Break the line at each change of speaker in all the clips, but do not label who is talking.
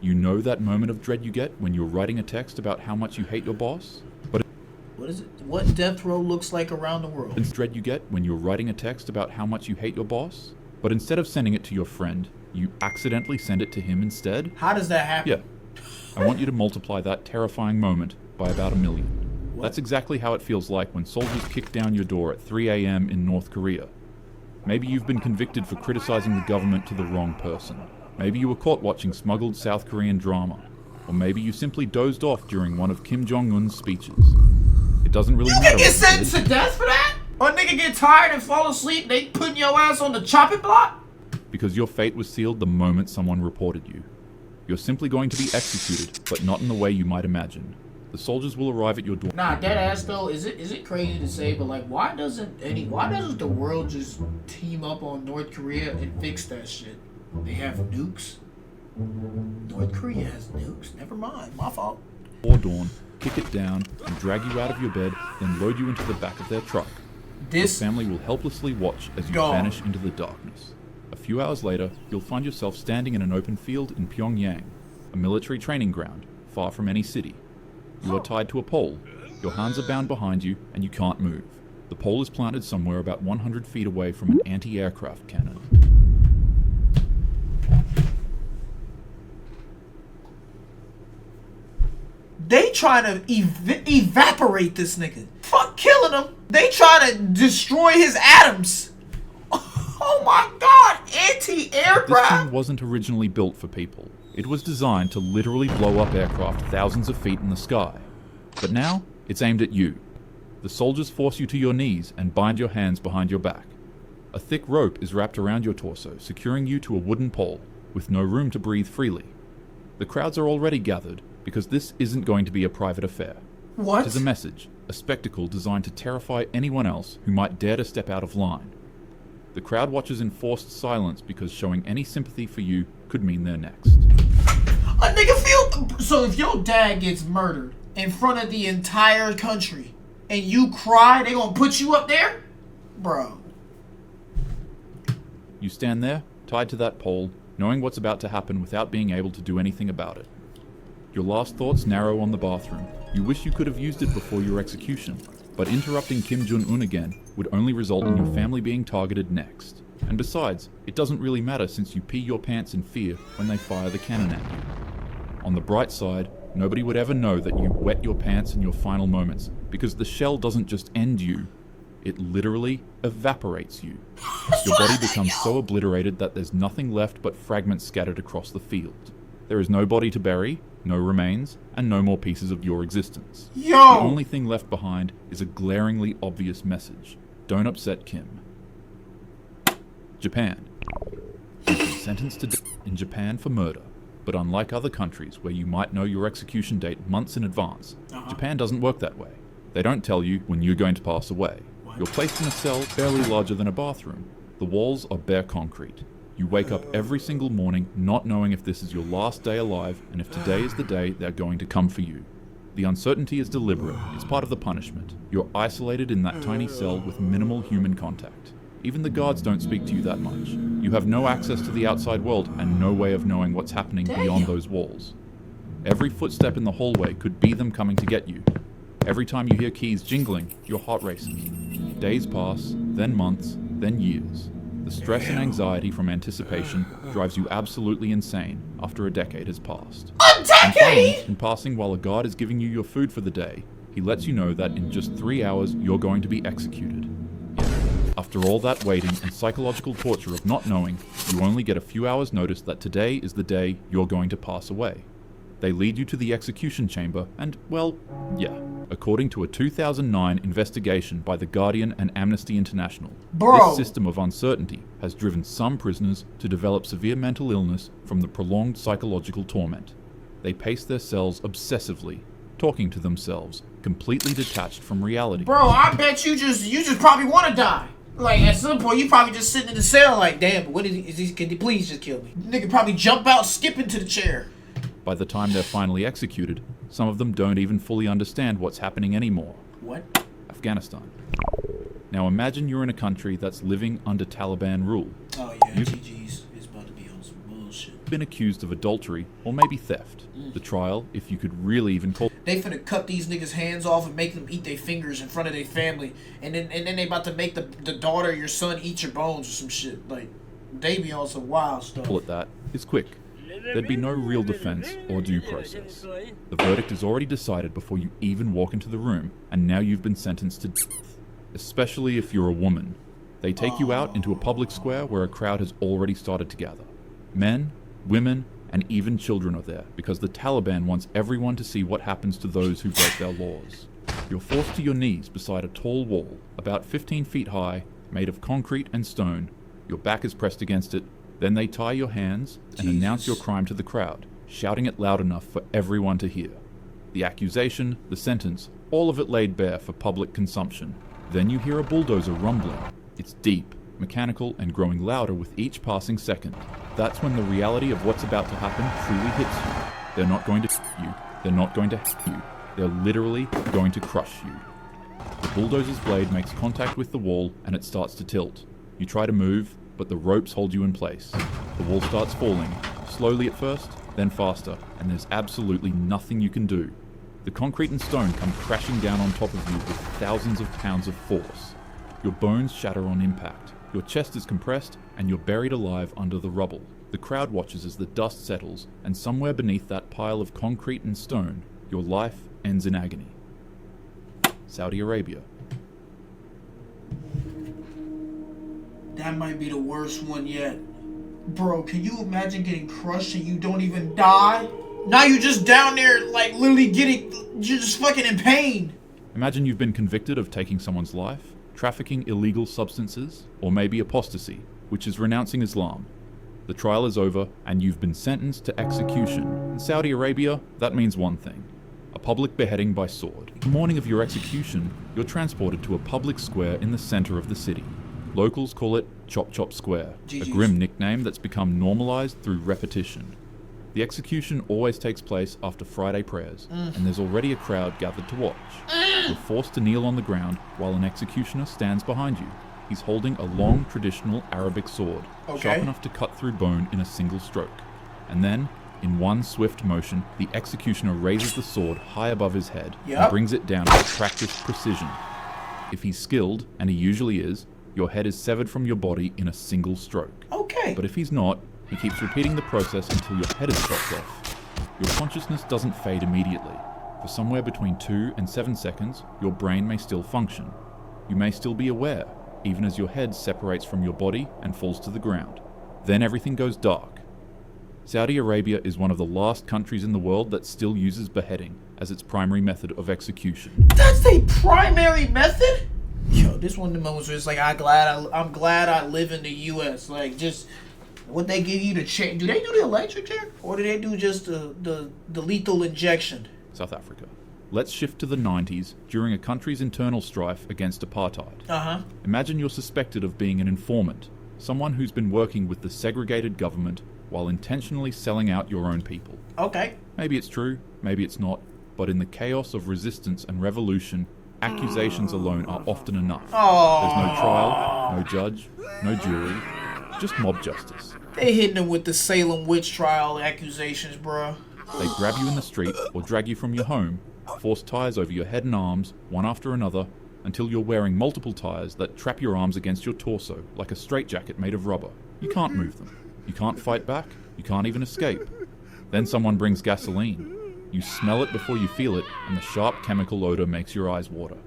You know that moment of dread you get when you're writing a text about how much you hate your boss?
What is it? What death row looks like around the world?
Dread you get when you're writing a text about how much you hate your boss? But instead of sending it to your friend, you accidentally send it to him instead?
How does that happen?
Yeah. I want you to multiply that terrifying moment by about 1 million.
What?
That's exactly how it feels like when soldiers kick down your door at 3 a.m. in North Korea. Maybe you've been convicted for criticizing the government to the wrong person. Maybe you were caught watching smuggled South Korean drama. Or maybe you simply dozed off during one of Kim Jong-un's speeches. It doesn't really matter.
You can get sentenced to death for that? Or a nigga get tired and fall asleep, they putting your ass on the chopping block?
Because your fate was sealed the moment someone reported you. You're simply going to be executed, but not in the way you might imagine. The soldiers will arrive at your door.
Nah, dead ass though, is it crazy to say, but like why doesn't the world just team up on North Korea and fix that shit? They have nukes? North Korea has nukes? Never mind, my fault.
Before dawn, kick it down, and drag you out of your bed, then load you into the back of their truck. Your family will helplessly watch as you vanish into the darkness. A few hours later, you'll find yourself standing in an open field in Pyongyang, a military training ground, far from any city. You are tied to a pole, your hands are bound behind you, and you can't move. The pole is planted somewhere about 100 feet away from an anti-aircraft cannon.
They trying to evaporate this nigga. Fuck killing him. They trying to destroy his atoms. Oh my god,
This
anti-aircraft.
thing wasn't originally built for people. It was designed to literally blow up aircraft thousands of feet in the sky. But now, it's aimed at you. The soldiers force you to your knees and bind your hands behind your back. A thick rope is wrapped around your torso, securing you to a wooden pole, with no room to breathe freely. The crowds are already gathered, because this isn't going to be a private affair.
What?
It is a message, a spectacle designed to terrify anyone else who might dare to step out of line. The crowd watches in forced silence because showing any sympathy for you could mean they're next.
A nigga feel so if your dad gets murdered in front of the entire country and you cry, they gonna put you up there? Bro.
You stand there, tied to that pole, knowing what's about to happen without being able to do anything about it. Your last thoughts narrow on the bathroom. You wish you could have used it before your execution, but interrupting Kim Jong-un again would only result in your family being targeted next. And besides, it doesn't really matter since you pee your pants in fear when they fire the cannon at you. On the bright side, nobody would ever know that you wet your pants in your final moments, because the shell doesn't just end you, it literally evaporates you. Your body becomes so obliterated that there's nothing left but fragments scattered across the field. There is no body to bury, no remains, and no more pieces of your existence.
Yo!
The only thing left behind is a glaringly obvious message. Don't upset Kim. Japan. You've been sentenced to death in Japan for murder, but unlike other countries where you might know your execution date months in advance, Japan doesn't work that way. They don't tell you when you're going to pass away. You're placed in a cell barely larger than a bathroom. The walls are bare concrete. You wake up every single morning not knowing if this is your last day alive and if today is the day they're going to come for you. The uncertainty is deliberate. It's part of the punishment. You're isolated in that tiny cell with minimal human contact. Even the guards don't speak to you that much. You have no access to the outside world and no way of knowing what's happening beyond those walls. Every footstep in the hallway could be them coming to get you. Every time you hear keys jingling, your heart races. Days pass, then months, then years. The stress and anxiety from anticipation drives you absolutely insane after a decade has passed.
A decade?!
In passing, while a guard is giving you your food for the day, he lets you know that in just 3 hours you're going to be executed. Yet, after all that waiting and psychological torture of not knowing, you only get a few hours notice that today is the day you're going to pass away. They lead you to the execution chamber and, well, yeah. According to a 2009 investigation by The Guardian and Amnesty International, this system of uncertainty has driven some prisoners to develop severe mental illness from the prolonged psychological torment. They pace their cells obsessively, talking to themselves, completely detached from reality.
Bro, I bet you just probably want to die. Like, at some point, you probably just sitting in the cell like, damn, what is he, can he please just kill me? Nigga probably jump out, skip into the chair.
By the time they're finally executed, some of them don't even fully understand what's happening anymore.
What?
Afghanistan. Now imagine you're in a country that's living under Taliban rule.
Oh yeah, GG's is about to be on some bullshit.
been accused of adultery or maybe theft. The trial, if you could really even call
They finna cut these niggas' hands off and make them eat their fingers in front of their family, and then they about to make the daughter of your son eat your bones or some shit. Like, they be on some wild stuff.
it that, is quick. There'd be no real defense or due process. The verdict is already decided before you even walk into the room, and now you've been sentenced to death. Especially if you're a woman. They take you out into a public square where a crowd has already started to gather. Men, women, and even children are there because the Taliban wants everyone to see what happens to those who break their laws. You're forced to your knees beside a tall wall, about 15 feet high, made of concrete and stone. Your back is pressed against it. Then they tie your hands and announce your crime to the crowd, shouting it loud enough for everyone to hear. The accusation, the sentence, all of it laid bare for public consumption. Then you hear a bulldozer rumbling. It's deep, mechanical, and growing louder with each passing second. That's when the reality of what's about to happen truly hits you. They're not going to you. They're not going to you. They're literally going to crush you. The bulldozer's blade makes contact with the wall and it starts to tilt. You try to move, but the ropes hold you in place. The wall starts falling, slowly at first, then faster, and there's absolutely nothing you can do. The concrete and stone come crashing down on top of you with thousands of pounds of force. Your bones shatter on impact. Your chest is compressed, and you're buried alive under the rubble. The crowd watches as the dust settles, and somewhere beneath that pile of concrete and stone, your life ends in agony. Saudi Arabia.
That might be the worst one yet. Bro, can you imagine getting crushed and you don't even die? Now you just down there, like, literally you're just fucking in pain.
Imagine you've been convicted of taking someone's life, trafficking illegal substances, or maybe apostasy, which is renouncing Islam. The trial is over, and you've been sentenced to execution. In Saudi Arabia, that means one thing: a public beheading by sword. The morning of your execution, you're transported to a public square in the center of the city. Locals call it Chop Chop Square, a grim nickname that's become normalized through repetition. The execution always takes place after Friday prayers, and there's already a crowd gathered to watch. You're forced to kneel on the ground while an executioner stands behind you. He's holding a long, traditional Arabic sword, sharp enough to cut through bone in a single stroke. And then, in one swift motion, the executioner raises the sword high above his head and brings it down with practiced precision. If he's skilled, and he usually is, your head is severed from your body in a single stroke. But if he's not, he keeps repeating the process until your head is chopped off. Your consciousness doesn't fade immediately. For somewhere between 2 and 7 seconds, your brain may still function. You may still be aware, even as your head separates from your body and falls to the ground. Then everything goes dark. Saudi Arabia is one of the last countries in the world that still uses beheading as its primary method of execution.
That's the primary method? Yo, this one of the moments where it's like, I'm glad I live in the U.S. Like, just what they give you to chair. Do they do the electric chair, or do they do just the lethal injection?
South Africa. Let's shift to the 90s during a country's internal strife against apartheid. Imagine you're suspected of being an informant, someone who's been working with the segregated government while intentionally selling out your own people. Maybe it's true, maybe it's not, but in the chaos of resistance and revolution, accusations alone are often enough. There's no trial, no judge, no jury, just mob justice.
They hitting them with the Salem witch trial accusations, bruh.
They grab you in the street or drag you from your home, force ties over your head and arms, one after another, until you're wearing multiple ties that trap your arms against your torso like a straitjacket made of rubber. You can't move them. You can't fight back. You can't even escape. Then someone brings gasoline. You smell it before you feel it, and the sharp chemical odor makes your eyes water.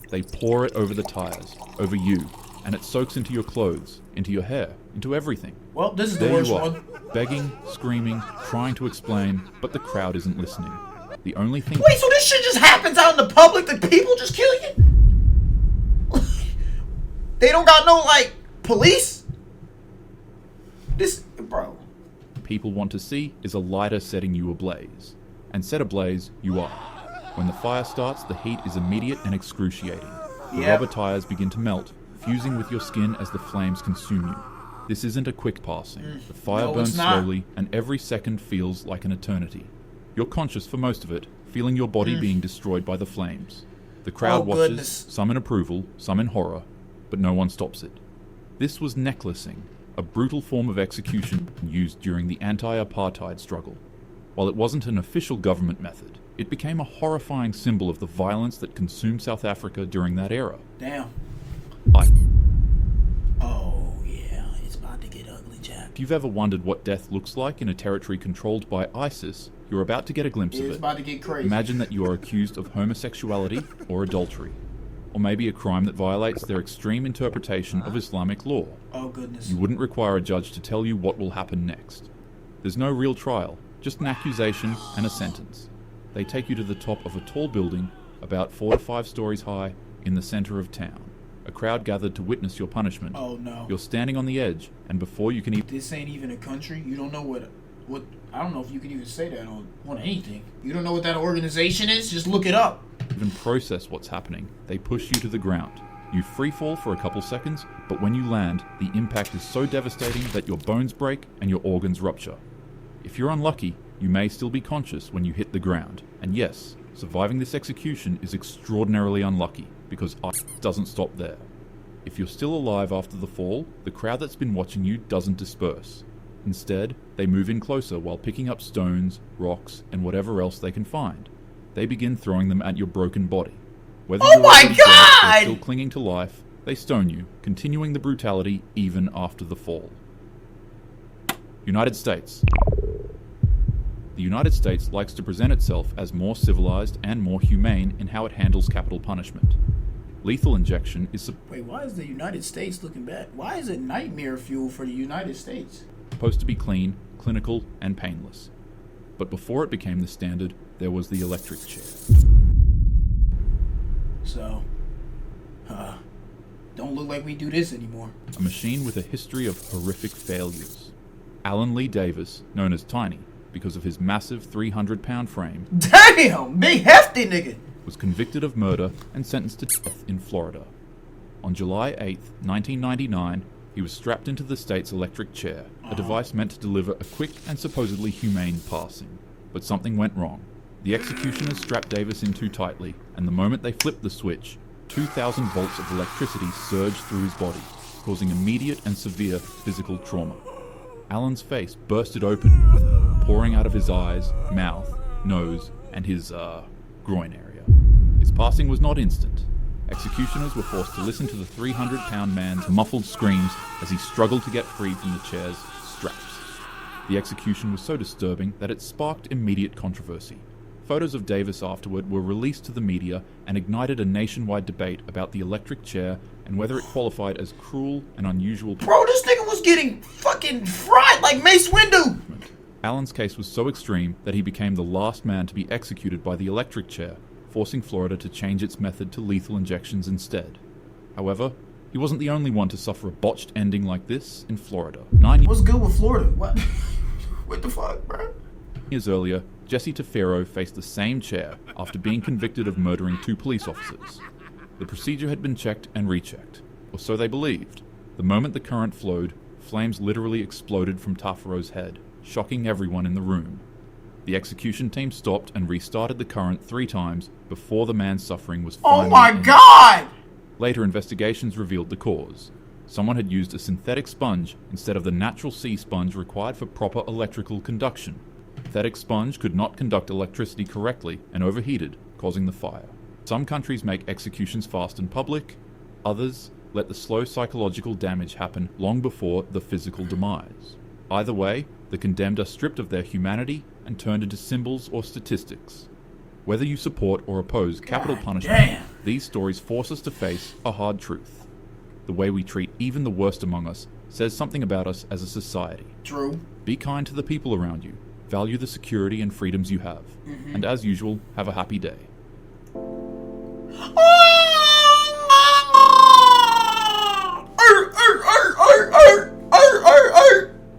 They pour it over the tires, over you, and it soaks into your clothes, into your hair, into everything.
Well, this is
there
the worst
you are,
one.
begging, screaming, trying to explain, but the crowd isn't listening. The only thing...
Wait, so this shit just happens out in the public? The people just kill you? They don't got no, like, police? This, bro.
People want to see is a lighter setting you ablaze. And set ablaze, you are. When the fire starts, the heat is immediate and excruciating. The rubber tires begin to melt, fusing with your skin as the flames consume you. This isn't a quick passing. The fire burns slowly, and every second feels like an eternity. You're conscious for most of it, feeling your body being destroyed by the flames. The crowd watches, some in approval, some in horror, but no one stops it. This was necklacing. a brutal form of execution used during the anti-apartheid struggle. While it wasn't an official government method, it became a horrifying symbol of the violence that consumed South Africa during that era.
Damn. Oh, yeah, it's about to get ugly, Jack.
If you've ever wondered what death looks like in a territory controlled by ISIS, you're about to get a glimpse of it.
It's about to get crazy.
Imagine that you are accused of homosexuality or adultery, or maybe a crime that violates their extreme interpretation of Islamic law.
Oh, goodness.
You wouldn't require a judge to tell you what will happen next. There's no real trial, just an accusation and a sentence. They take you to the top of a tall building, about 4 to 5 stories high, in the center of town. A crowd gathered to witness your punishment.
Oh, no.
You're standing on the edge, and before you can even...
This ain't even a country. You don't know what I don't know if you can even say that on anything. You don't know what that organization is? Just look it up.
Even process what's happening, they push you to the ground. You free fall for a couple seconds, but when you land, the impact is so devastating that your bones break and your organs rupture. If you're unlucky, you may still be conscious when you hit the ground. And yes, surviving this execution is extraordinarily unlucky, because ISIS doesn't stop there. If you're still alive after the fall, the crowd that's been watching you doesn't disperse. Instead, they move in closer while picking up stones, rocks, and whatever else they can find. They begin throwing them at your broken body. Whether you're dead or still clinging to life, they stone you, continuing the brutality even after the fall. United States. The United States likes to present itself as more civilized and more humane in how it handles capital punishment. Lethal injection is
Wait, why is the United States looking bad? Why is it nightmare fuel for the United States?
supposed to be clean, clinical, and painless. But before it became the standard, there was the electric chair.
So, don't look like we do this anymore.
A machine with a history of horrific failures. Alan Lee Davis, known as Tiny because of his massive 300-pound frame,
Damn! Big hefty nigga!
was convicted of murder and sentenced to death in Florida. On July 8, 1999, he was strapped into the state's electric chair, a device meant to deliver a quick and supposedly humane passing. But something went wrong. The executioners strapped Davis in too tightly, and the moment they flipped the switch, 2,000 volts of electricity surged through his body, causing immediate and severe physical trauma. Alan's face bursted open, pouring out of his eyes, mouth, nose, and his, groin area. His passing was not instant. Executioners were forced to listen to the 300-pound man's muffled screams as he struggled to get free from the chair's straps. The execution was so disturbing that it sparked immediate controversy. Photos of Davis afterward were released to the media and ignited a nationwide debate about the electric chair and whether it qualified as cruel and unusual.
Bro, this nigga was getting fucking fried like Mace Windu!
Alan's case was so extreme that he became the last man to be executed by the electric chair, forcing Florida to change its method to lethal injections instead. However, he wasn't the only one to suffer a botched ending like this in Florida.
What's good with Florida? What? What the fuck, bro?
Years earlier, Jesse Tefero faced the same chair after being convicted of murdering 2 police officers. The procedure had been checked and rechecked, or so they believed. The moment the current flowed, flames literally exploded from Tefero's head, shocking everyone in the room. The execution team stopped and restarted the current 3 times before the man's suffering was finally
Oh my
ended.
god!
Later investigations revealed the cause. Someone had used a synthetic sponge instead of the natural sea sponge required for proper electrical conduction. The synthetic sponge could not conduct electricity correctly and overheated, causing the fire. Some countries make executions fast and public. Others let the slow psychological damage happen long before the physical demise. Either way, the condemned are stripped of their humanity and turned into symbols or statistics. Whether you support or oppose capital punishment, these stories force us to face a hard truth. The way we treat even the worst among us says something about us as a society.
True.
Be kind to the people around you. Value the security and freedoms you have. And as usual, have a happy day.